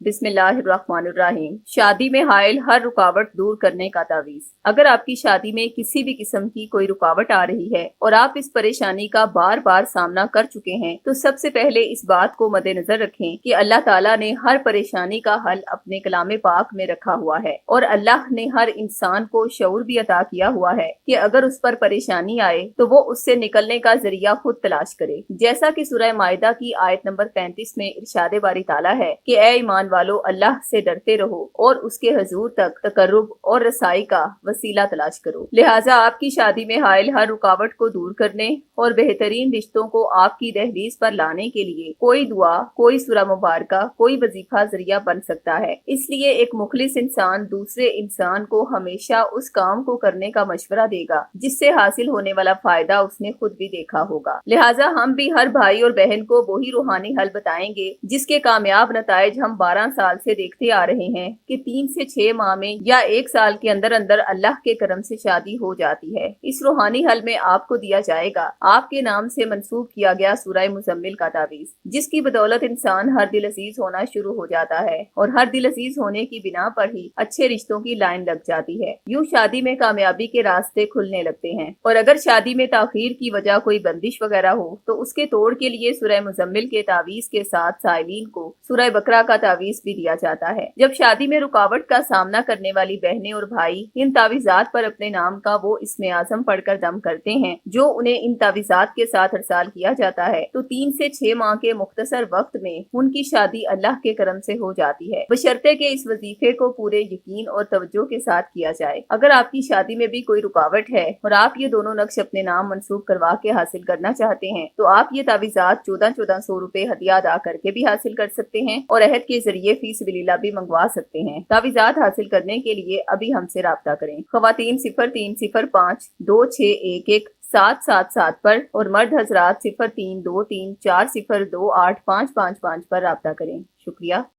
بسم اللہ الرحمن الرحیم۔ شادی میں حائل ہر رکاوٹ دور کرنے کا تعویذ۔ اگر آپ کی شادی میں کسی بھی قسم کی کوئی رکاوٹ آ رہی ہے اور آپ اس پریشانی کا بار بار سامنا کر چکے ہیں تو سب سے پہلے اس بات کو مد نظر رکھیں کہ اللہ تعالیٰ نے ہر پریشانی کا حل اپنے کلام پاک میں رکھا ہوا ہے، اور اللہ نے ہر انسان کو شعور بھی عطا کیا ہوا ہے کہ اگر اس پر پریشانی آئے تو وہ اس سے نکلنے کا ذریعہ خود تلاش کرے، جیسا کہ سورہ مائدہ کی آیت نمبر 35 میں ارشاد باری تعالیٰ ہے کہ اے ایمان والو، اللہ سے ڈرتے رہو اور اس کے حضور تک تقرب اور رسائی کا وسیلہ تلاش کرو۔ لہٰذا آپ کی شادی میں حائل ہر رکاوٹ کو دور کرنے اور بہترین رشتوں کو آپ کی دہلیز پر لانے کے لیے کوئی دعا، کوئی سورہ مبارکہ، کوئی وظیفہ ذریعہ بن سکتا ہے۔ اس لیے ایک مخلص انسان دوسرے انسان کو ہمیشہ اس کام کو کرنے کا مشورہ دے گا جس سے حاصل ہونے والا فائدہ اس نے خود بھی دیکھا ہوگا۔ لہٰذا ہم بھی ہر بھائی اور بہن کو وہی روحانی حل بتائیں گے جس کے کامیاب نتائج ہم 12 سال سے دیکھتے آ رہے ہیں کہ 3 سے 6 ماہ میں یا 1 سال کے اندر اندر اللہ کے کرم سے شادی ہو جاتی ہے۔ اس روحانی حل میں آپ کو دیا جائے گا آپ کے نام سے منسوب کیا گیا سورہ مزمل کا تعویذ، جس کی بدولت انسان ہر دل عزیز ہونا شروع ہو جاتا ہے، اور ہر دل عزیز ہونے کی بنا پر ہی اچھے رشتوں کی لائن لگ جاتی ہے۔ یوں شادی میں کامیابی کے راستے کھلنے لگتے ہیں، اور اگر شادی میں تاخیر کی وجہ کوئی بندش وغیرہ ہو تو اس کے توڑ کے لیے سورہ مزمل کے تعویذ کے ساتھ سائلین کو سورہ بقرہ کا تعویذ بھی دیا جاتا ہے۔ جب شادی میں رکاوٹ کا سامنا کرنے والی بہنیں اور بھائی ان تعویذات پر اپنے نام کا وہ اسم اعظم پڑھ کر دم کرتے ہیں جو انہیں ان تعویذات کے ساتھ ارسال کیا جاتا ہے، تو 3 سے 6 ماہ کے مختصر وقت میں ان کی شادی اللہ کے کرم سے ہو جاتی ہے، بشرطے کہ اس وظیفے کو پورے یقین اور توجہ کے ساتھ کیا جائے۔ اگر آپ کی شادی میں بھی کوئی رکاوٹ ہے اور آپ یہ دونوں نقش اپنے نام منسوب کروا کے حاصل کرنا چاہتے ہیں تو آپ یہ تعویذات 1400 روپے ہدیہ ادا کر کے بھی حاصل کر سکتے ہیں اور عہد کے ذریعے فی سبیل اللہ بھی منگوا سکتے ہیں۔ تعویذات حاصل کرنے کے لیے ابھی ہم سے رابطہ کریں۔ خواتین 0305 2611 777 پر اور مرد حضرات 0323 402 8555 پر رابطہ کریں۔ شکریہ۔